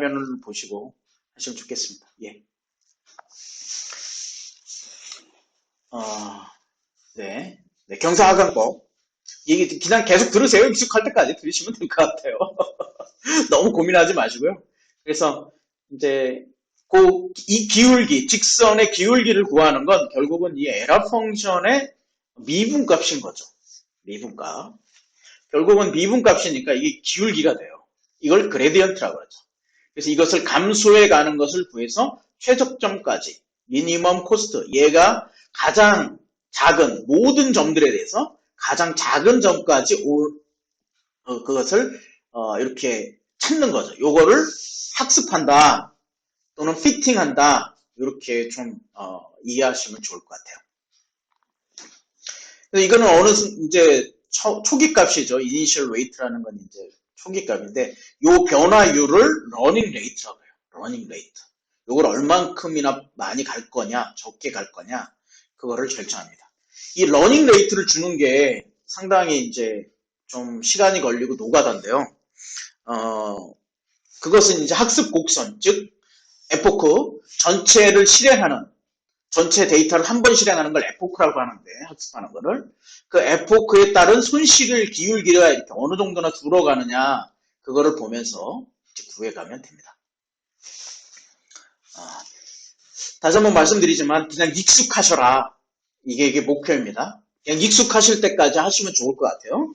화면을 보시고 하시면 좋겠습니다. 예. 네. 네, 경사하강법. 이게 그냥 계속 들으세요. 익숙할 때까지 들으시면 될 것 같아요. 너무 고민하지 마시고요. 그래서 이제 이 기울기, 직선의 기울기를 구하는 건 결국은 이 에러 펑션의 미분값인 거죠. 미분값. 결국은 미분값이니까 이게 기울기가 돼요. 이걸 그레디언트라고 하죠. 그래서 이것을 감소해 가는 것을 구해서 최적점까지 미니멈 코스트, 얘가 가장 작은 모든 점들에 대해서 가장 작은 점까지 그것을 이렇게 찾는 거죠. 요거를 학습한다 또는 피팅한다, 이렇게 좀 이해하시면 좋을 것 같아요. 이거는 어느 이제 초기 값이죠. 이니셜 웨이트라는 건 이제 초기 값인데, 요 변화율을 러닝 레이트라고 해요. 러닝 레이트. 요걸 얼만큼이나 많이 갈 거냐, 적게 갈 거냐, 그거를 결정합니다. 이 러닝 레이트를 주는 게 상당히 이제 좀 시간이 걸리고 노가다인데요. 그것은 이제 학습 곡선, 즉 에포크 전체를 실행하는, 전체 데이터를 한 번 실행하는 걸 에포크라고 하는데, 학습하는 거를 그 에포크에 따른 손실 기울기가 이렇게 어느 정도나 들어가느냐, 그거를 보면서 이제 구해가면 됩니다. 다시 한번 말씀드리지만 그냥 익숙하셔라, 이게 목표입니다. 그냥 익숙하실 때까지 하시면 좋을 것 같아요.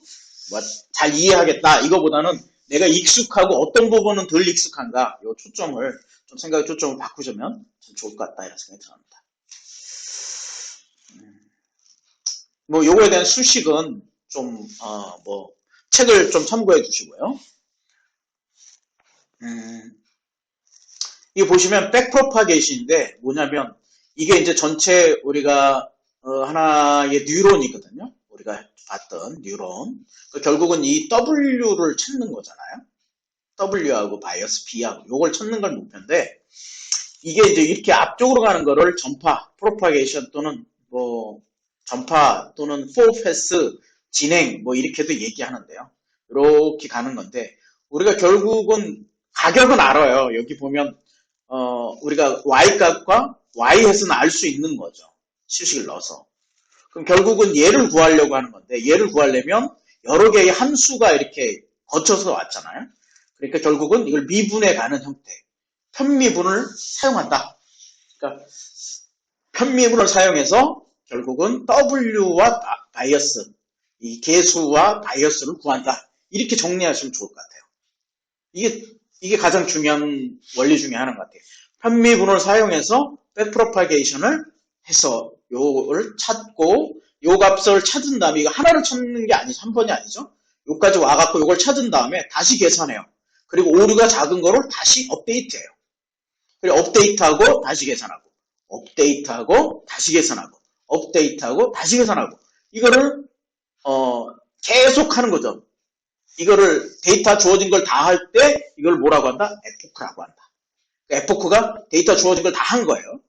뭐 잘 이해하겠다 이거보다는 내가 익숙하고 어떤 부분은 덜 익숙한가, 요 초점을 좀 생각의 초점을 바꾸시면 참 좋을 것 같다, 이런 생각이 듭니다. 뭐 요거에 대한 수식은 좀 뭐 책을 좀 참고해 주시고요. 이거 보시면 백프로파게이션인데 뭐냐면, 이게 이제 전체 우리가 하나의 뉴런이거든요. 우리가 봤던 뉴런. 결국은 이 W를 찾는 거잖아요. W하고 바이어스 B하고 요걸 찾는 걸 목표인데, 이게 이제 이렇게 앞쪽으로 가는 거를 전파, 프로파게이션 또는 뭐 전파 또는 포패스, 진행, 뭐 이렇게도 얘기하는데요. 이렇게 가는 건데, 우리가 결국은 가격은 알아요. 여기 보면 우리가 Y값과 Y햇은 알 수 있는 거죠. 수식을 넣어서. 그럼 결국은 얘를 구하려고 하는 건데, 얘를 구하려면 여러 개의 함수가 이렇게 거쳐서 왔잖아요. 그러니까 결국은 이걸 미분해 가는 형태, 편미분을 사용한다. 그러니까 편미분을 사용해서 결국은 W와 바이어스, 이 계수와 바이어스를 구한다. 이렇게 정리하시면 좋을 것 같아요. 이게 가장 중요한 원리 중에 하나인 것 같아요. 편미분을 사용해서 백프로파게이션을 해서 요걸 찾고, 요 값을 찾은 다음에, 이거 하나를 찾는 게 아니죠. 한 번이 아니죠. 요까지 와갖고 요걸 찾은 다음에 다시 계산해요. 그리고 오류가 작은 거를 다시 업데이트해요. 그리고 업데이트하고 다시 계산하고, 업데이트하고 다시 계산하고, 업데이트하고 다시 계산하고, 이거를 계속 하는 거죠. 이거를 데이터 주어진 걸 다 할 때 이걸 뭐라고 한다? 에포크라고 한다. 에포크가 데이터 주어진 걸 다 한 거예요.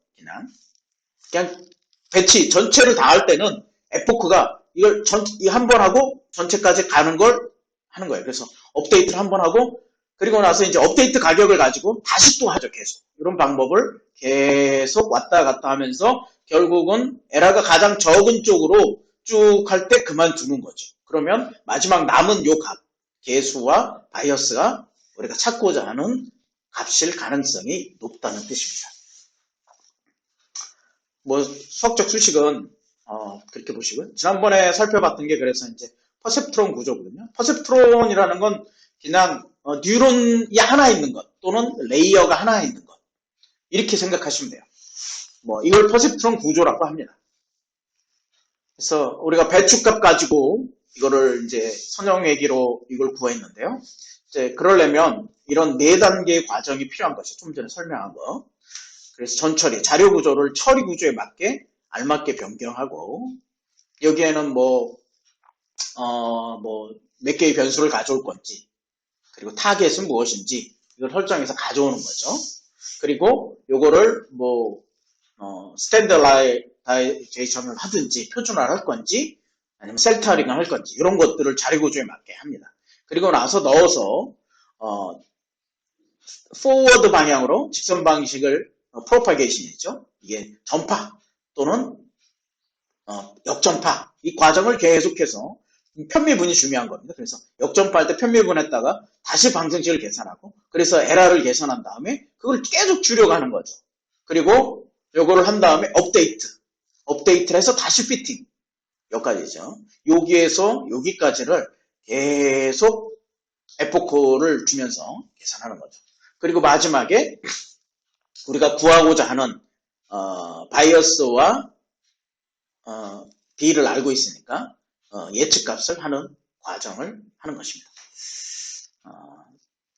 그냥 배치 전체를 다 할 때는 에포크가 이걸 한 번 하고 전체까지 가는 걸 하는 거예요. 그래서 업데이트를 한 번 하고, 그리고 나서 이제 업데이트 가격을 가지고 다시 또 하죠. 계속 이런 방법을 계속 왔다 갔다 하면서 결국은 에러가 가장 적은 쪽으로 쭉 할 때 그만두는 거죠. 그러면 마지막 남은 요 값, 계수와 바이어스가 우리가 찾고자 하는 값일 가능성이 높다는 뜻입니다. 뭐 수학적 수식은 그렇게 보시고요. 지난번에 살펴봤던 게 그래서 이제 퍼셉트론 구조거든요. 퍼셉트론이라는 건 그냥 뉴런이 하나 있는 것 또는 레이어가 하나 있는 것, 이렇게 생각하시면 돼요. 뭐 이걸 퍼셉트론 구조라고 합니다. 그래서 우리가 배축값 가지고 이거를 이제 선형외기로 이걸 구했는데요. 이제 그러려면 이런 4단계의 과정이 필요한 것이 좀 전에 설명한 거. 그래서 전처리, 자료 구조를 처리 구조에 맞게 알맞게 변경하고, 여기에는 몇 개의 변수를 가져올 건지, 그리고 타겟은 무엇인지 이걸 설정해서 가져오는 거죠. 그리고 요거를 스탠더라이제이션을 하든지 표준화를 할 건지 아니면 셀터링을 할 건지, 이런 것들을 자료 구조에 맞게 합니다. 그리고 나서 넣어서 forward 방향으로 직선 방식을 propagation이죠. 이게 전파 또는 역전파 이 과정을 계속해서 편미분이 중요한 겁니다. 그래서 역전파할 때 편미분했다가 다시 방정식을 계산하고 그래서 에러를 계산한 다음에 그걸 계속 줄여가는 거죠. 그리고 요거를 한 다음에 업데이트를 해서 다시 피팅 여기까지죠. 여기에서 여기까지를 계속 에포크를 주면서 계산하는 거죠. 그리고 마지막에 우리가 구하고자 하는 바이어스와 D를 알고 있으니까 예측값을 하는 과정을 하는 것입니다.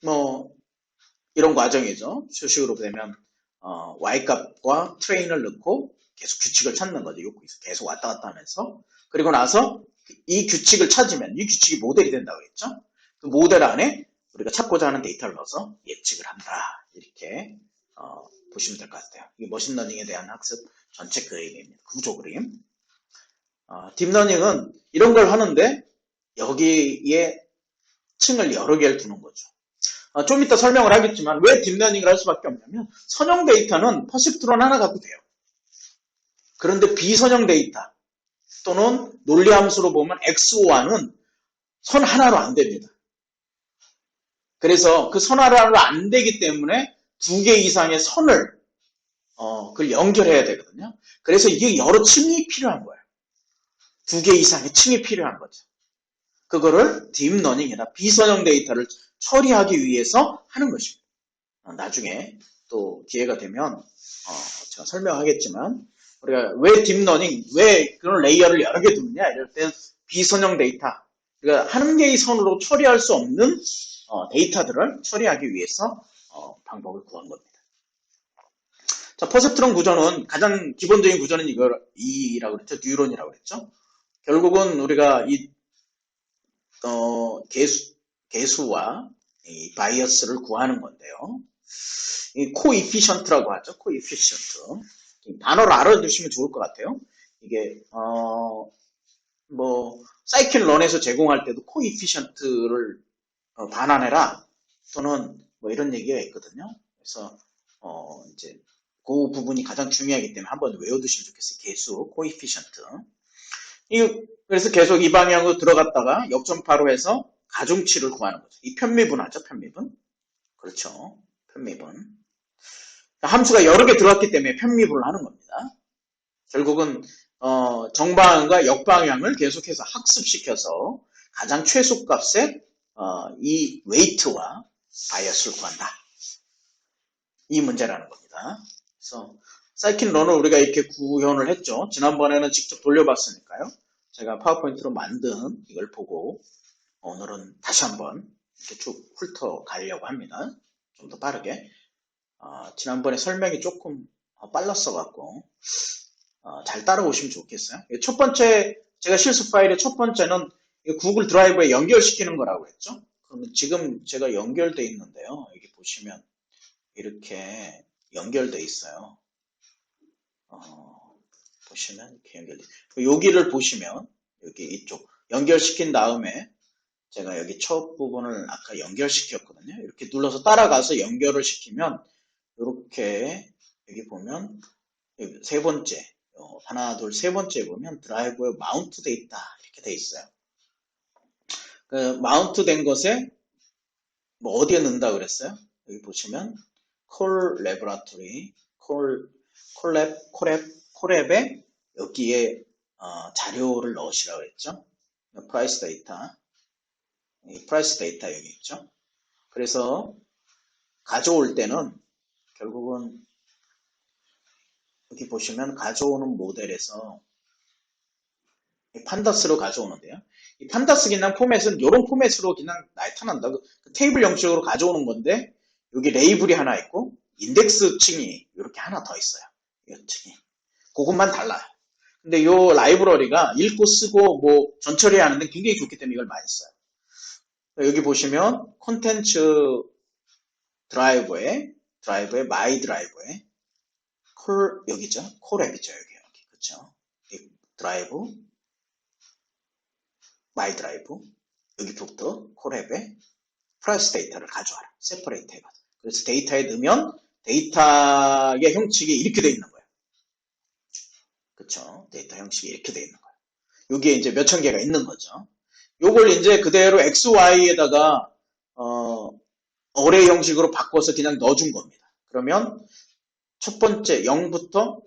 뭐 이런 과정이죠. 수식으로 되면 Y값과 트레인을 넣고 계속 규칙을 찾는 거죠. 여기서 계속 왔다 갔다 하면서 그리고 나서 이 규칙을 찾으면 이 규칙이 모델이 된다고 했죠. 그 모델 안에 우리가 찾고자 하는 데이터를 넣어서 예측을 한다. 이렇게 보시면 될 것 같아요. 이게 머신러닝에 대한 학습 전체 그림입니다. 구조 그림. 딥러닝은 이런 걸 하는데 여기에 층을 여러 개를 두는 거죠. 좀 이따 설명을 하겠지만 왜 딥러닝을 할 수밖에 없냐면 선형 데이터는 퍼셉트론 하나 갖고 돼요. 그런데 비선형 데이터 또는 논리함수로 보면 XOR는 선 하나로 안 됩니다. 그래서 그 선 하나로 안 되기 때문에 두 개 이상의 선을 그걸 연결해야 되거든요. 그래서 이게 여러 층이 필요한 거예요. 두 개 이상의 층이 필요한 거죠. 그거를 딥러닝이나 비선형 데이터를 처리하기 위해서 하는 것입니다. 나중에 또 기회가 되면 제가 설명하겠지만 우리가 왜 딥러닝, 왜 그런 레이어를 여러 개 두느냐 이럴 땐 비선형 데이터, 그러니까 한 개의 선으로 처리할 수 없는 데이터들을 처리하기 위해서 방법을 구한 겁니다. 자, 퍼셉트론 구조는 가장 기본적인 구조는 이라고 그랬죠. 뉴런이라고 그랬죠. 결국은 우리가 이 개수와 이 바이어스를 구하는 건데요. 이 코이피션트라고 하죠. 코이피션트. 단어를 알아두시면 좋을 것 같아요. 이게 사이클 런에서 제공할 때도 코이피션트를 반환해라 또는 뭐 이런 얘기가 있거든요. 그래서 이제 그 부분이 가장 중요하기 때문에 한번 외워두시면 좋겠어요. 개수, 코이피션트. 그래서 계속 이 방향으로 들어갔다가 역전파로 해서 가중치를 구하는 거죠. 이 편미분하죠, 편미분. 그렇죠. 편미분. 함수가 여러 개 들어갔기 때문에 편미분을 하는 겁니다. 결국은 정방향과 역방향을 계속해서 학습시켜서 가장 최소값의 이 웨이트와 바이어스를 구한다. 이 문제라는 겁니다. 그래서 사이클 런을 우리가 이렇게 구현을 했죠. 지난번에는 직접 돌려봤으니까요. 제가 파워포인트로 만든 이걸 보고 오늘은 다시 한번 이렇게 쭉 훑어가려고 합니다. 좀 더 빠르게. 지난번에 설명이 조금 빨랐어갖고 잘 따라오시면 좋겠어요. 첫 번째 제가 실습 파일의 첫 번째는 구글 드라이브에 연결시키는 거라고 했죠. 그러면 지금 제가 연결돼 있는데요. 여기 보시면 이렇게 연결돼 있어요. 보시면 이렇게 연결돼 있어요. 여기를 보시면 여기 이쪽 연결시킨 다음에 제가 여기 첫 부분을 아까 연결시켰거든요. 이렇게 눌러서 따라가서 연결을 시키면 이렇게 여기 보면 여기 세 번째 하나 둘 세 번째 보면 드라이브에 마운트 돼 있다 이렇게 돼 있어요. 그 마운트 된 것에 뭐 어디에 넣는다 그랬어요? 여기 보시면 콜 레버라토리 콜랩에 여기에 자료를 넣으시라고 그랬죠. 프라이스 데이터 여기 있죠. 그래서 가져올 때는 결국은 여기 보시면 가져오는 모델에서 판다스로 가져오는데요. 이 판다스 기능 포맷은 이런 포맷으로 그냥 나타난다. 그 테이블 형식으로 가져오는 건데 여기 레이블이 하나 있고 인덱스 층이 이렇게 하나 더 있어요. 이 층이. 그것만 달라요. 근데 이 라이브러리가 읽고 쓰고 뭐 전처리 하는데 굉장히 좋기 때문에 이걸 많이 써요. 여기 보시면 콘텐츠 드라이브에 마이 드라이브에 여기죠. 콜앱이죠. 여기. 그렇죠. 드라이브 마이 드라이브 여기부터 콜앱에 프라이스 데이터를 가져와라. 세퍼레이트 해가지고. 그래서 데이터에 넣으면 데이터의 형식이 이렇게 돼 있는 거예요. 그쵸? 데이터 형식이 이렇게 돼 있는 거예요. 여기에 이제 몇천 개가 있는 거죠. 요걸 이제 그대로 XY에다가 어레이 형식으로 바꿔서 그냥 넣어준 겁니다. 그러면 첫 번째 0부터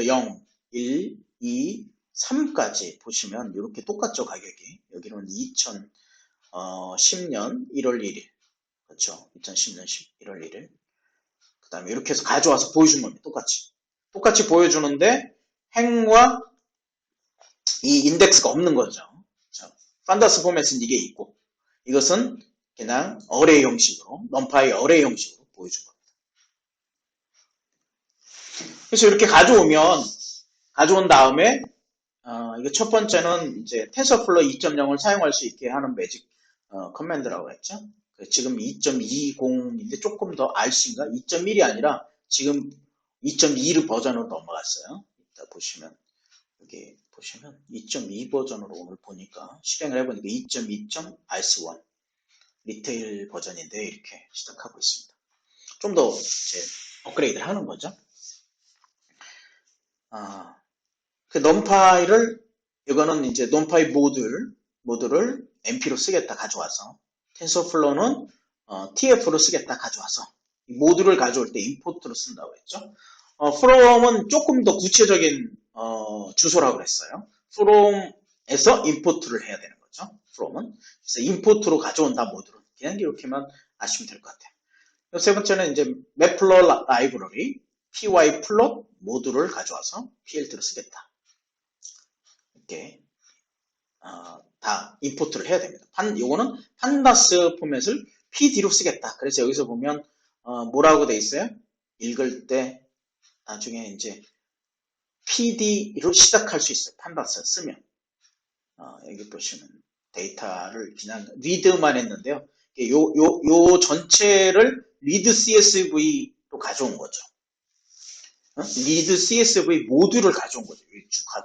0, 1, 2, 3까지 보시면 이렇게 똑같죠, 가격이. 여기는 2010년 1월 1일. 그렇죠? 2010년 1월 1일. 그 다음에 이렇게 해서 가져와서 보여준 겁니다. 똑같이 보여주는데 행과 이 인덱스가 없는 거죠. 판다스 포맷은 이게 있고, 이것은 그냥 어레이 형식으로, 넘파이 어레이 형식으로 보여준 겁니다. 그래서 이렇게 가져온 다음에, 이게 첫 번째는 이제 텐서플로 2.0을 사용할 수 있게 하는 매직 커맨드라고 했죠. 지금 2.20인데 조금 더 RC인가? 2.1이 아니라 지금 2.2 버전으로 넘어갔어요. 이따 보시면, 여기 보시면 2.2 버전으로 오늘 보니까 실행을 해보니까 2.2.RC1 리테일 버전인데 이렇게 시작하고 있습니다. 좀 더 업그레이드를 하는 거죠. 그 넘파이를 이거는 이제 넘파이 모듈을 MP로 쓰겠다 가져와서 텐서플로우는 TF로 쓰겠다 가져와서 이 모듈을 가져올 때 임포트로 쓴다고 했죠. from은 조금 더 구체적인 주소라고 그랬어요. from에서 임포트를 해야 되는 거죠. from은 그래서 임포트로 가져온다 모듈은 그냥 이렇게만 아시면 될 것 같아요. 세 번째는 이제 맵플롯 라이브러리 pyplot 모듈을 가져와서 plt로 쓰겠다. 이렇게 다 임포트를 해야 됩니다. 요거는 판다스 포맷을 pd로 쓰겠다. 그래서 여기서 보면 뭐라고 돼 있어요? 읽을 때 나중에 이제 pd로 시작할 수 있어요. 판다스 쓰면 여기 보시면 데이터를 그냥 리드만 했는데요. 요 전체를 리드 CSV로 가져온 거죠. 리드 CSV 모듈을 가져온 거죠.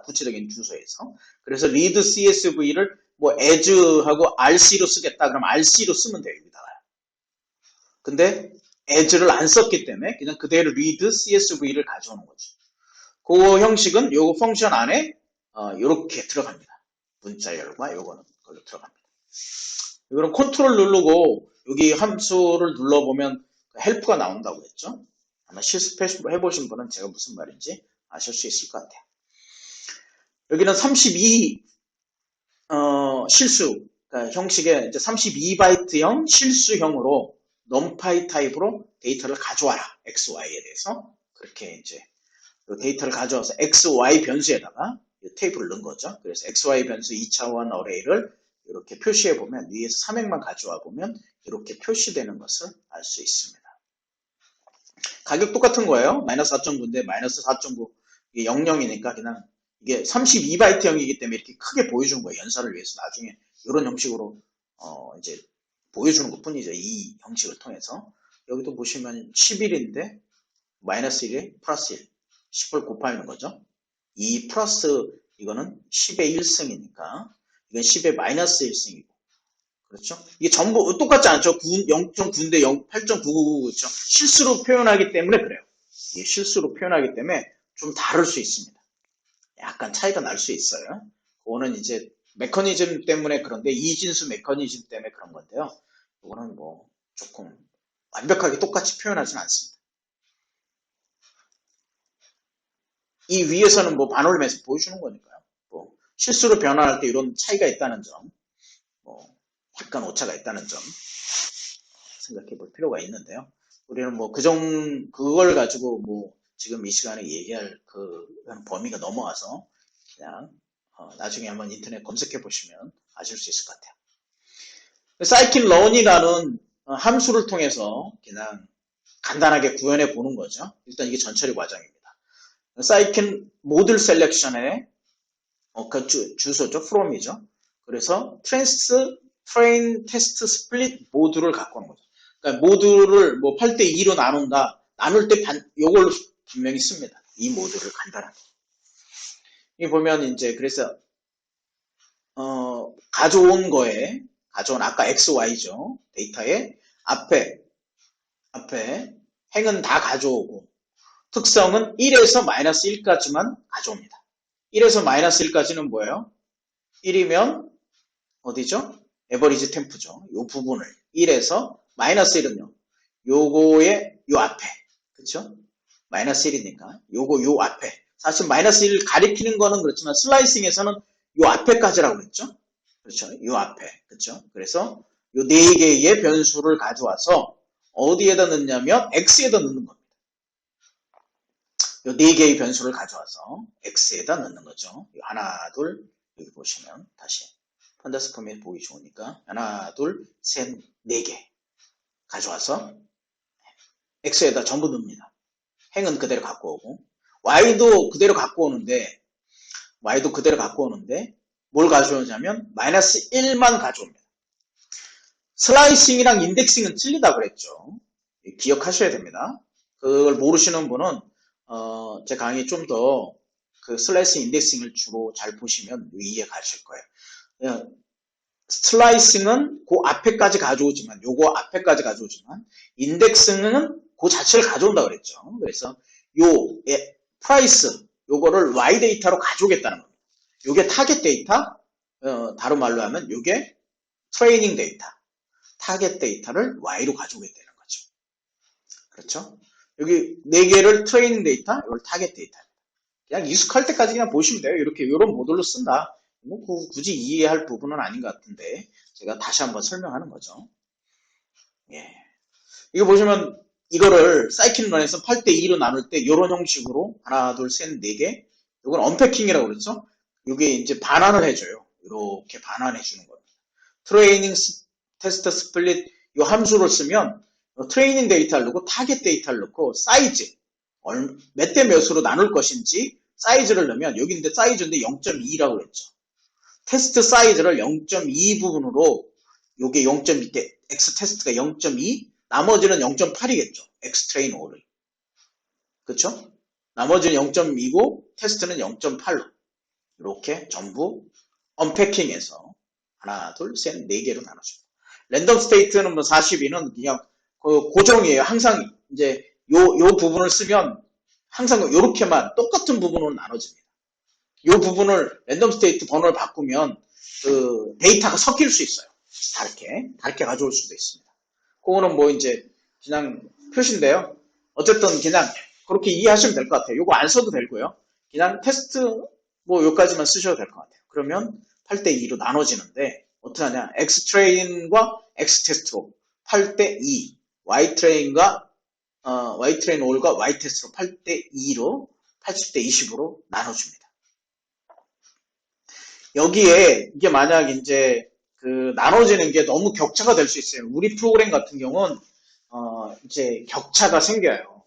구체적인 주소에서. 그래서 리드 CSV를 뭐 as하고 rc로 쓰겠다. 그럼 rc로 쓰면 돼요. 여기다가. 근데 as를 안 썼기 때문에 그냥 그대로 리드 CSV를 가져오는 거죠. 그 형식은 요 펑션 안에 이렇게 들어갑니다. 문자열과 요거는 거기로 들어갑니다. 이거는 컨트롤 누르고 여기 함수를 눌러보면 헬프가 나온다고 했죠. 아마 실습 해보신 분은 제가 무슨 말인지 아실 수 있을 것 같아요. 여기는 32 실수 그러니까 형식의 이제 32바이트형 실수형으로 numpy 타입으로 데이터를 가져와라. XY에 대해서 그렇게 이제 데이터를 가져와서 XY 변수에다가 테이블을 넣은 거죠. 그래서 XY 변수 2차원 어레이를 이렇게 표시해 보면 위에서 3행만 가져와 보면 이렇게 표시되는 것을 알 수 있습니다. 가격 똑같은 거예요. 마이너스 4.9인데 마이너스 4.9 이게 00이니까 그냥 이게 32바이트형이기 때문에 이렇게 크게 보여주는 거예요. 연산을 위해서 나중에 이런 형식으로 이제 보여주는 것 뿐이죠. 이 형식을 통해서. 여기도 보시면 11인데 마이너스 1에 플러스 1 10을 곱하는 거죠. 2 플러스 이거는 10의 1승이니까 이건 10의 마이너스 1승이고 그렇죠? 이게 전부 똑같지 않죠? 0.9인데 8.99 그렇죠? 실수로 표현하기 때문에 그래요. 이게 실수로 표현하기 때문에 좀 다를 수 있습니다. 약간 차이가 날 수 있어요. 그거는 이제 메커니즘 때문에 그런데 이진수 메커니즘 때문에 그런 건데요. 이거는 뭐 조금 완벽하게 똑같이 표현하지는 않습니다. 이 위에서는 뭐 반올림해서 보여주는 거니까요. 뭐 실수로 변환할 때 이런 차이가 있다는 점, 뭐 약간 오차가 있다는 점 생각해 볼 필요가 있는데요. 우리는 뭐 그걸 가지고 뭐 지금 이 시간에 얘기할 그 범위가 넘어와서 그냥 나중에 한번 인터넷 검색해 보시면 아실 수 있을 것 같아요. scikit-learn이라는 함수를 통해서 그냥 간단하게 구현해 보는 거죠. 일단 이게 전처리 과정입니다. scikit 모듈 셀렉션에 그 주소죠. from이죠. 그래서 train test split 모듈을 갖고 오는 거죠. 그러니까 모듈을 뭐 8대2로 나눈다. 나눌 때 요걸로 분명히 씁니다. 이 모듈을 간단하게. 이 보면 이제 그래서 가져온 아까 XY죠. 데이터에 앞에 앞에 행은 다 가져오고 특성은 1에서 마이너스 1까지만 가져옵니다. 1에서 마이너스 1까지는 뭐예요? 1이면 어디죠? 에버리지 템프죠. 이 부분을 1에서 마이너스 1은요. 요거의 요 앞에 그쵸? 마이너스 1이니까 요거 요 앞에 사실 마이너스 1을 가리키는 거는 그렇지만 슬라이싱에서는 요 앞에까지라고 그랬죠? 그렇죠? 요 앞에 그렇죠? 그래서 요 4개의 변수를 가져와서 어디에다 넣냐면 x에다 넣는 겁니다. 요 4개의 변수를 가져와서 x에다 넣는 거죠. 하나 둘 여기 보시면 다시 판다스코 및 보기 좋으니까 하나 둘 셋 4개 가져와서 x에다 전부 넣습니다. 행은 그대로 갖고 오고 y도 그대로 갖고 오는데 뭘 가져오냐면 마이너스 1만 가져옵니다. 슬라이싱이랑 인덱싱은 틀리다고 그랬죠. 기억하셔야 됩니다. 그걸 모르시는 분은 제 강의 좀 더 그 슬라이싱 인덱싱을 주로 잘 보시면 이해 가실 거예요. 슬라이싱은 그 앞에까지 가져오지만 인덱싱은 그 자체를 가져온다 그랬죠. 그래서 요 프라이스 요거를 y 데이터로 가져오겠다는 겁니다. 요게 타겟 데이터 다른 말로 하면 요게 트레이닝 데이터 타겟 데이터를 y로 가져오겠다는 거죠. 그렇죠? 여기 4개를 트레이닝 데이터 이걸 타겟 데이터 그냥 익숙할 때까지 그냥 보시면 돼요. 이렇게 이런 모델로 쓴다. 뭐 굳이 이해할 부분은 아닌 것 같은데 제가 다시 한번 설명하는 거죠. 예. 이거 보시면 이거를 사이클런에서 8대2로 나눌 때 이런 형식으로 하나 둘 셋 4개 이건 언패킹이라고 그랬죠. 이게 이제 반환을 해줘요. 이렇게 반환해 주는 겁니다. 트레이닝 테스트 스플릿 이 함수를 쓰면 트레이닝 데이터를 넣고 타겟 데이터를 넣고 사이즈 몇 대 몇으로 나눌 것인지 사이즈를 넣으면 여기 있는데 사이즈인데 0.2라고 그랬죠. 테스트 사이즈를 0.2 부분으로 요게 0.2 때 X 테스트가 0.2 나머지는 0.8이겠죠. X 트레인 5를 그쵸? 나머지는 0.2고 테스트는 0.8로 이렇게 전부 언패킹해서 하나 둘 셋 4개로 나눠줍니다. 랜덤 스테이트는 뭐 42는 그냥 고정이에요. 항상 이제 요 부분을 쓰면 항상 요렇게만 똑같은 부분으로 나눠집니다. 요 부분을 랜덤 스테이트 번호를 바꾸면 그 데이터가 섞일 수 있어요. 다르게 가져올 수도 있습니다. 그거는 뭐 이제 그냥 표시인데요. 어쨌든 그냥 그렇게 이해하시면 될 것 같아요. 요거 안 써도 되고요. 그냥 테스트 뭐 요까지만 쓰셔도 될 것 같아요. 그러면 8대2로 나눠지는데 어떻게 하냐? X 트레인과 X 테스트로 8대2 Y 트레인과 Y 트레인 올과 Y 테스트로 8대2로 80대 20으로 나눠줍니다. 여기에 이게 만약 이제 그 나눠지는 게 너무 격차가 될 수 있어요. 우리 프로그램 같은 경우는 이제 격차가 생겨요.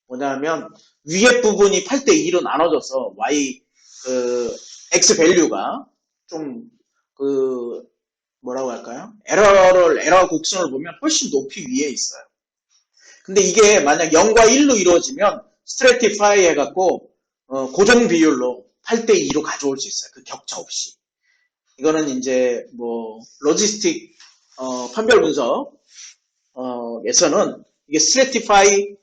뭐냐면 위에 부분이 8대2로 나눠져서 Y X 밸류가 좀 뭐라고 할까요? 에러 곡선을 보면 훨씬 높이 위에 있어요. 근데 이게 만약 0과 1로 이루어지면 스트래티파이 해갖고 고정 비율로 8대2로 가져올 수 있어요. 그 격차 없이. 이거는 이제 뭐 로지스틱 판별 분석에서는 이게 스트래티파이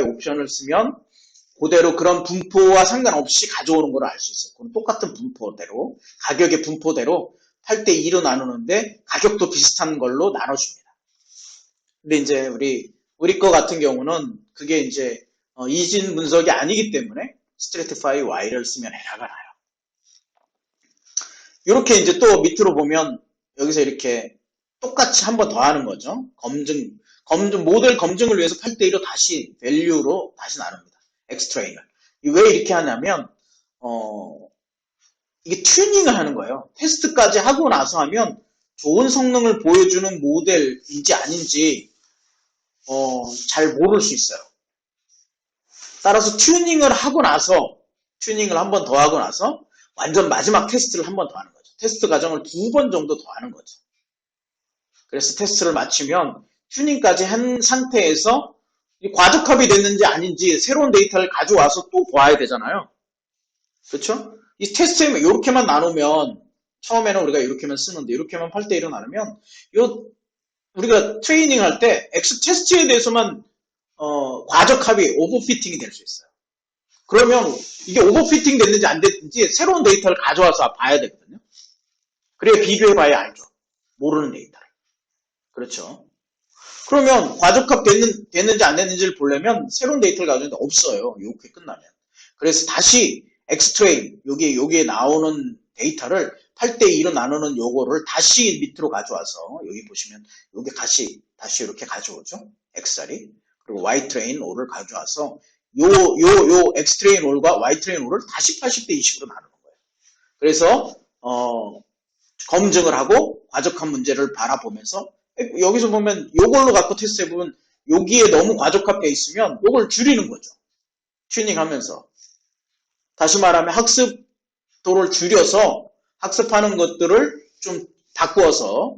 옵션을 쓰면 그대로 그런 분포와 상관없이 가져오는 걸 알 수 있어요. 그럼 똑같은 분포대로 가격의 분포대로 8대2로 나누는데 가격도 비슷한 걸로 나눠줍니다. 근데 이제 우리 거 같은 경우는 그게 이제 이진 분석이 아니기 때문에 스트래티파이 Y를 쓰면 에러가 나요. 이렇게 이제 또 밑으로 보면 여기서 이렇게 똑같이 한 번 더 하는 거죠. 모델 검증을 위해서 8대2로 다시 밸류로 다시 나눕니다. 엑스트레인을. 왜 이렇게 하냐면 이게 튜닝을 하는 거예요. 테스트까지 하고 나서 하면 좋은 성능을 보여주는 모델인지 아닌지 잘 모를 수 있어요. 따라서 튜닝을 한 번 더 하고 나서 완전 마지막 테스트를 한 번 더 하는 거죠. 테스트 과정을 2번 정도 더 하는 거죠. 그래서 테스트를 마치면 튜닝까지 한 상태에서 과적합이 됐는지 아닌지 새로운 데이터를 가져와서 또 봐야 되잖아요. 그렇죠? 이 테스트에 이렇게만 나누면 처음에는 우리가 이렇게만 쓰는데 이렇게만 8대1로 나누면 요 우리가 트레이닝 할 때 X 테스트에 대해서만 과적합이 오버피팅이 될 수 있어요. 그러면 이게 오버피팅 됐는지 안 됐는지 새로운 데이터를 가져와서 봐야 되거든요. 그래야 비교해봐야 알죠. 모르는 데이터를. 그렇죠. 그러면 과적합 됐는지 안 됐는지를 보려면 새로운 데이터를 가져오는데 없어요. 이렇게 끝나면. 그래서 다시 엑스트레인 여기에 나오는 데이터를 8대2로 나누는 요거를 다시 밑으로 가져와서 여기 보시면 여기 다시 이렇게 가져오죠. X자리. 그리고 Y트레인 5를 가져와서 요 X트레인 5과 Y트레인 5를 다시 80대20으로 나누는 거예요. 그래서 검증을 하고 과적한 문제를 바라보면서 여기서 보면 요걸로 갖고 테스트해보면 여기에 너무 과적합돼 있으면 요걸 줄이는 거죠. 튜닝하면서. 다시 말하면 학습도를 줄여서 학습하는 것들을 좀 바꾸어서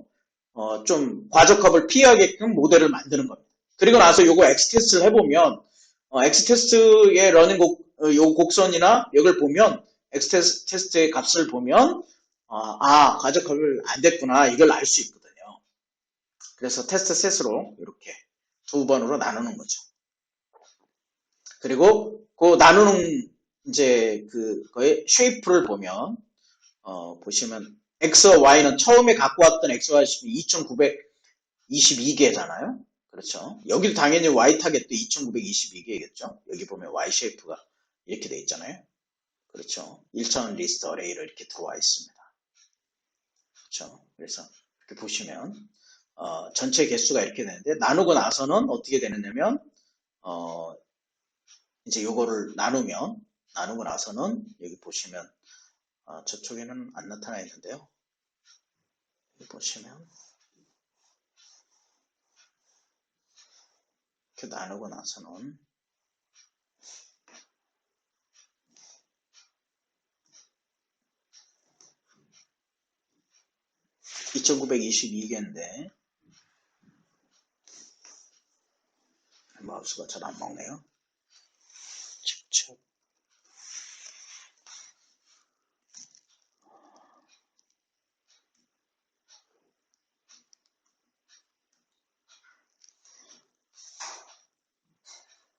좀 과적합을 피하게끔 모델을 만드는 겁니다. 그리고 나서 요거 X테스트를 해보면 X테스트의 러닝 요 곡선이나 여기를 보면 X테스트의 값을 보면 과적합을 안 됐구나 이걸 알 수 있거든요. 그래서 테스트 셋으로 이렇게 두 번으로 나누는 거죠. 그리고 그 나누는 이제 그거의 쉐이프를 보면 보시면 X와 Y는 처음에 갖고 왔던 X와 Y는 2922개잖아요. 그렇죠. 여기도 당연히 Y 타겟도 2922개겠죠. 여기 보면 Y 쉐이프가 이렇게 돼 있잖아요. 그렇죠. 1차원 리스트 어레이로 이렇게 들어와 있습니다. 그렇죠. 그래서 이렇게 보시면 전체 개수가 이렇게 되는데 나누고 나서는 어떻게 되느냐면 이제 요거를 나누고 나서는 여기 보시면 저쪽에는 안 나타나 있는데요. 여기 보시면 이렇게 나누고 나서는 (2922개인데) 마우스가 잘 안 먹네요. 직접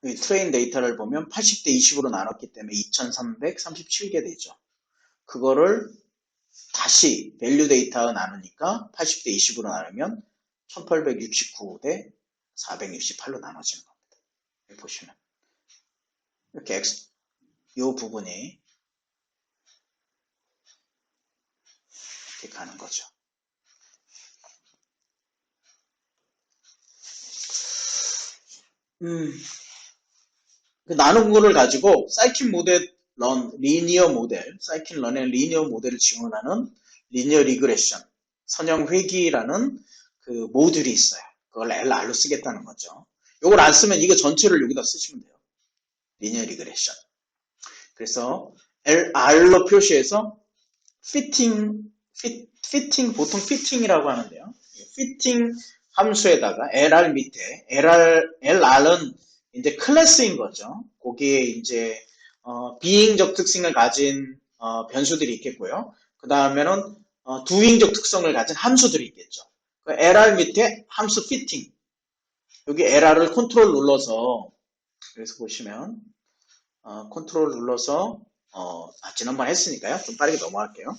이 트레인 데이터를 보면 80대20으로 나눴기 때문에 2337개 되죠. 그거를 다시 밸류 데이터가 나누니까 80대20으로 나누면 1869대 468로 나눠지는 겁니다. 여기 보시면 이렇게 이 부분이 이렇게 가는 거죠. 나눈 거를 가지고 사이킨 모델 런, 리니어 모델, 사이킨 런의 리니어 모델을 지원하는 리니어 리그레션, 선형 회귀라는 그 모듈이 있어요. 그걸 LR로 쓰겠다는 거죠. 이걸 안 쓰면 이거 전체를 여기다 쓰시면 돼요. 리니어 리그레션. 그래서 LR로 표시해서 피팅, 보통 피팅이라고 하는데요. 피팅 함수에다가 LR 밑에 LR은 이제 클래스인 거죠. 거기에 이제 비행적 특성을 가진 변수들이 있겠고요. 그 다음에는 두행적 특성을 가진 함수들이 있겠죠. LR 밑에 함수 피팅. 여기 LR을 컨트롤 눌러서 그래서 보시면 컨트롤 눌러서 지난번 했으니까요. 좀 빠르게 넘어갈게요.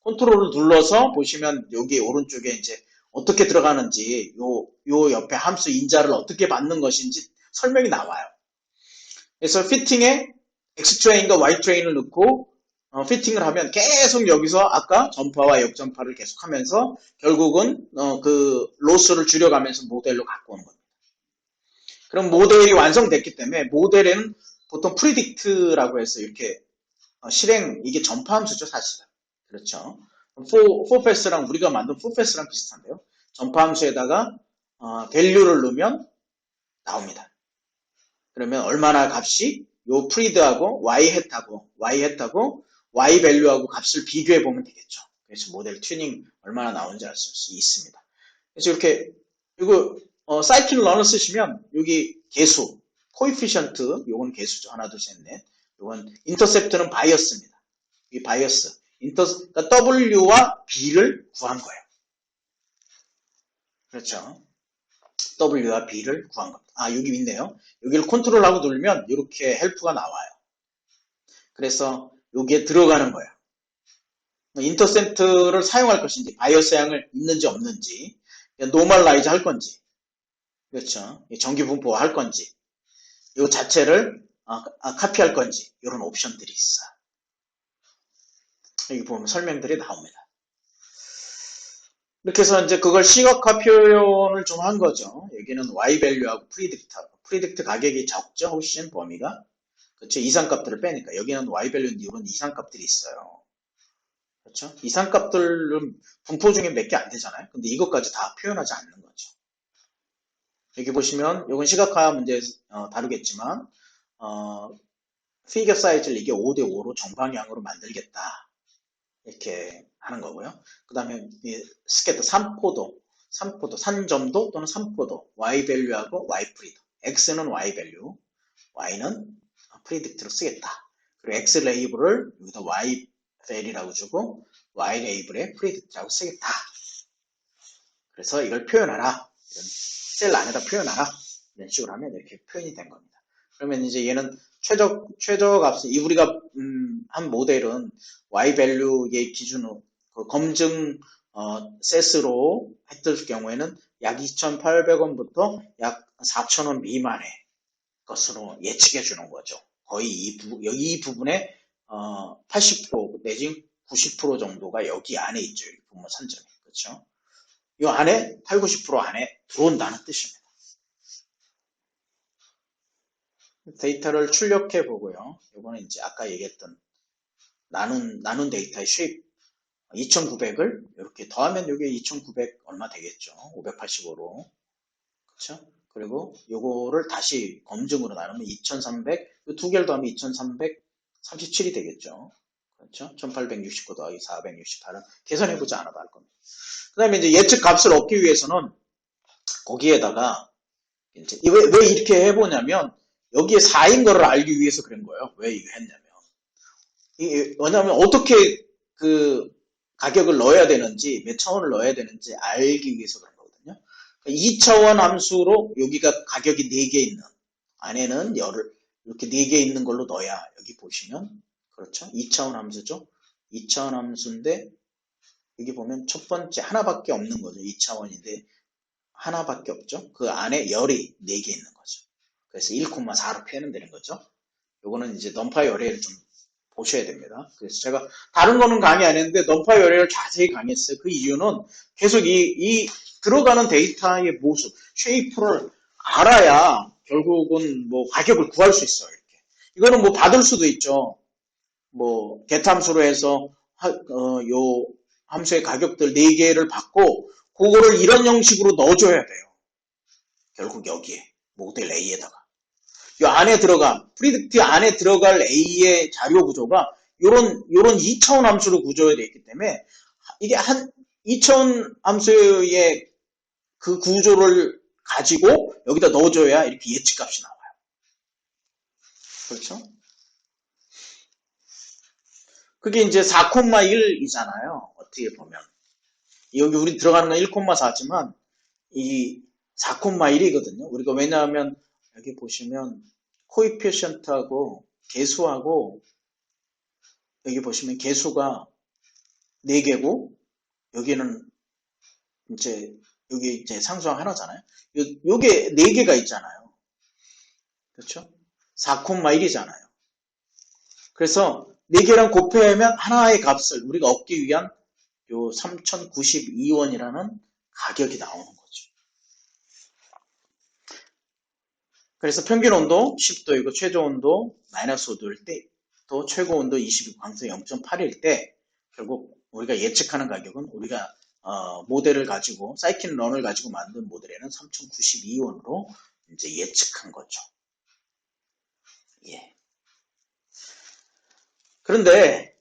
컨트롤을 눌러서 보시면 여기 오른쪽에 이제 어떻게 들어가는지 요 옆에 함수 인자를 어떻게 받는 것인지 설명이 나와요. 그래서 피팅에 X트레인과 Y트레인을 넣고 피팅을 하면 계속 여기서 아까 전파와 역전파를 계속하면서 결국은 그 로스를 줄여가면서 모델로 갖고 오는 겁니다. 그럼 모델이 완성됐기 때문에 모델에는 보통 프리딕트라고 해서 이렇게 실행 이게 전파 함수죠 사실은. 그렇죠. 포패스랑 우리가 만든 포패스랑 비슷한데요. 전파 함수에다가 밸류를 넣으면 나옵니다. 그러면 얼마나 값이 요 프리드하고 y햇하고 y 밸류하고 값을 비교해 보면 되겠죠. 그래서 모델 튜닝 얼마나 나오는지 알 수 있습니다. 그래서 이렇게 이거 사이킨 러너 쓰시면 여기 개수 코에피션트 요건 개수죠. 하나 둘 셋 넷. 요건 인터셉트는 바이어스입니다. 이 바이어스 그러니까 W와 B를 구한 거예요. 그렇죠. W와 B를 구한 겁니다. 아, 여기 있네요. 여기를 컨트롤하고 누르면 이렇게 헬프가 나와요. 그래서 여기에 들어가는 거예요. 인터셉트를 사용할 것인지, 바이어스 양을 있는지 없는지, 노멀라이즈 할 건지, 그렇죠. 정기 분포화 할 건지, 이 자체를 카피할 건지, 이런 옵션들이 있어요. 여기 보면 설명들이 나옵니다. 이렇게 해서 이제 그걸 시각화 표현을 좀 한 거죠. 여기는 Y 밸류하고 프리딕트 가격이 적죠. 훨씬 범위가. 그렇죠. 이상값들을 빼니까. 여기는 Y 밸류 이런 이상값들이 있어요. 그렇죠. 이상값들은 분포 중에 몇 개 안 되잖아요. 근데 이것까지 다 표현하지 않는 거죠. 여기 보시면 이건 시각화 문제 다루겠지만 피겨 사이즈를 이게 5대5로 정방향으로 만들겠다. 이렇게 하는 거고요. 그 다음에 스케터 3포도, 산점도 또는 3포도, Y 밸류하고 Y 프리드. X는 Y 밸류, Y는 프리딕트로 쓰겠다. 그리고 X 레이블을 여기다 Y 밸이라고 주고 Y 레이블에 프리딕트라고 쓰겠다. 그래서 이걸 표현하라. 이런 셀 안에다 표현하라. 이런 식으로 하면 이렇게 표현이 된 겁니다. 그러면 이제 얘는 최저 값을, 우리가 한 모델은 Y 밸류의 기준으로 그 검증 셋으로 했을 경우에는 약 2,800원부터 약 4,000원 미만의 것으로 예측해 주는 거죠. 거의 이 부분의 80% 내지 90% 정도가 여기 안에 있죠. 이렇게 보면 산점이. 그렇죠? 이 안에 8, 90% 안에 들어온다는 뜻입니다. 데이터를 출력해 보고요. 이거는 이제 아까 얘기했던 나눈 데이터의 쉐입 2,900을 이렇게 더하면 이게 2,900 얼마 되겠죠. 585로. 그렇죠? 그리고 요거를 다시 검증으로 나누면 2,300, 두 개를 더하면 2,337이 되겠죠. 그렇죠? 1,869 더하기 468은 계산해보지 않아도 알 겁니다. 그 다음에 이제 예측 값을 얻기 위해서는 거기에다가 이제 왜 이렇게 해보냐면 여기에 4인 거를 알기 위해서 그런 거예요. 왜 이거 했냐면. 왜냐면 어떻게 그 가격을 넣어야 되는지, 몇 차원을 넣어야 되는지 알기 위해서 그런 거거든요. 2차원 함수로 여기가 가격이 4개 있는, 안에는 열을 이렇게 4개 있는 걸로 넣어야, 여기 보시면, 그렇죠? 2차원 함수죠? 2차원 함수인데, 여기 보면 첫 번째 하나밖에 없는 거죠. 2차원인데, 하나밖에 없죠? 그 안에 열이 4개 있는 거죠. 그래서 1,4로 표현되는 거죠. 요거는 이제 넘파이 어레이를 좀 보셔야 됩니다. 그래서 제가 다른 거는 강의 안 했는데 넘파이 어레이를 자세히 강의했어요. 그 이유는 계속 이 들어가는 데이터의 모습, 쉐이프를 알아야 결국은 뭐 가격을 구할 수 있어요. 이렇게. 이거는 뭐 받을 수도 있죠. 뭐 get함수로 해서 요 함수의 가격들 4개를 받고 그거를 이런 형식으로 넣어줘야 돼요. 결국 여기에 모델 A에다가. 이 안에 프리딕트 안에 들어갈 A의 자료 구조가 요런 2차원 함수로 구조되어 있기 때문에 이게 한 2차원 함수의 그 구조를 가지고 여기다 넣어줘야 이렇게 예측값이 나와요. 그렇죠? 그게 이제 4,1이잖아요. 어떻게 보면. 여기 우리 들어가는 건 1,4지만 이 4,1이거든요. 우리가 왜냐하면 여기 보시면 코이피션트하고 개수하고 여기 보시면 개수가 4개고 여기는 이제 여기 이제 상수항 하나잖아요. 요게 4개가 있잖아요. 그렇죠? 4,1이잖아요. 그래서 4개랑 곱하면 하나의 값을 우리가 얻기 위한 요 3,092원이라는 가격이 나오는 거죠. 그래서 평균 온도 10도이고 최저 온도 마이너스 5도일 때 또 최고 온도 22, 광수 0.8일 때 결국 우리가 예측하는 가격은 우리가 모델을 가지고 사이킨 런을 가지고 만든 모델에는 3,092원으로 이제 예측한 거죠. 예. 그런데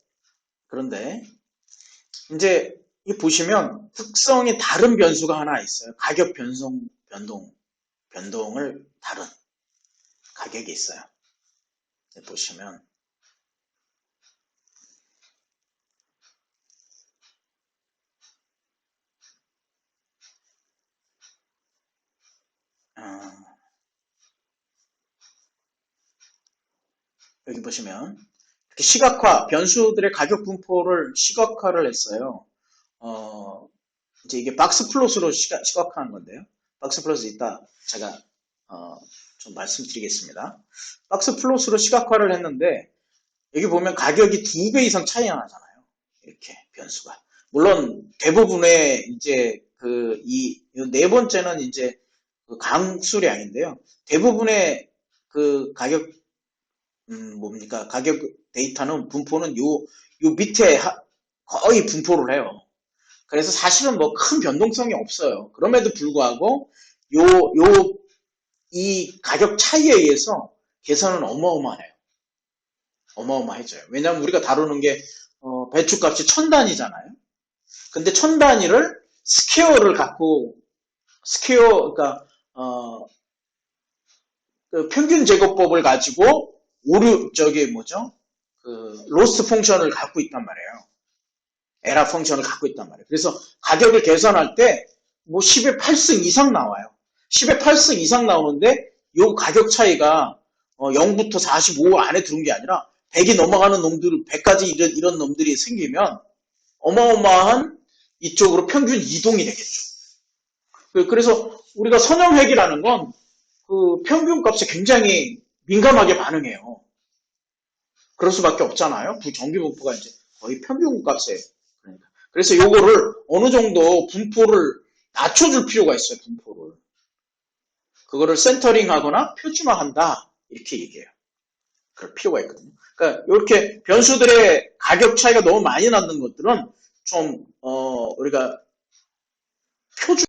이제 이 보시면 특성이 다른 변수가 하나 있어요. 가격 변동을 다른 가격이 있어요. 보시면 아, 여기 보시면 이렇게 시각화, 변수들의 가격 분포를 시각화를 했어요. 어, 이제 이게 박스 플롯으로 시각화한 건데요. 박스 플롯이 있다. 제가 좀 말씀드리겠습니다. 박스 플롯으로 시각화를 했는데 여기 보면 가격이 2배 이상 차이가 나잖아요. 이렇게 변수가. 물론 대부분의 이제 이 네 번째는 이제 그 강수량인데요. 대부분의 그 가격 뭡니까? 가격 데이터는 분포는 요 밑에 거의 분포를 해요. 그래서 사실은 뭐 큰 변동성이 없어요. 그럼에도 불구하고 이 가격 차이에 의해서 계산은 어마어마해요. 어마어마해져요. 왜냐하면 우리가 다루는 게 배추값이 1000단위잖아요. 근데 1000단위를 스퀘어를 갖고 그러니까 그 평균 제곱법을 가지고 저기 뭐죠? 그 로스트 펑션을 갖고 있단 말이에요. 에라 펑션을 갖고 있단 말이에요. 그래서 가격을 계산할 때 뭐 10의 8승 이상 나와요. 10의 8승 이상 나오는데 요 가격 차이가 0부터 45 안에 들어온 게 아니라 100이 넘어가는 놈들, 100까지 이런 놈들이 생기면 어마어마한 이쪽으로 평균 이동이 되겠죠. 그래서 우리가 선형회계라는 건 그 평균값에 굉장히 민감하게 반응해요. 그럴 수밖에 없잖아요. 정비분포가 이제 거의 평균값에. 그러니까. 그래서 요거를 어느 정도 분포를 낮춰줄 필요가 있어요. 분포를. 그거를 센터링하거나 표준화한다. 이렇게 얘기해요. 그럴 필요가 있거든요. 그러니까 이렇게 변수들의 가격 차이가 너무 많이 나는 것들은 좀 우리가 표준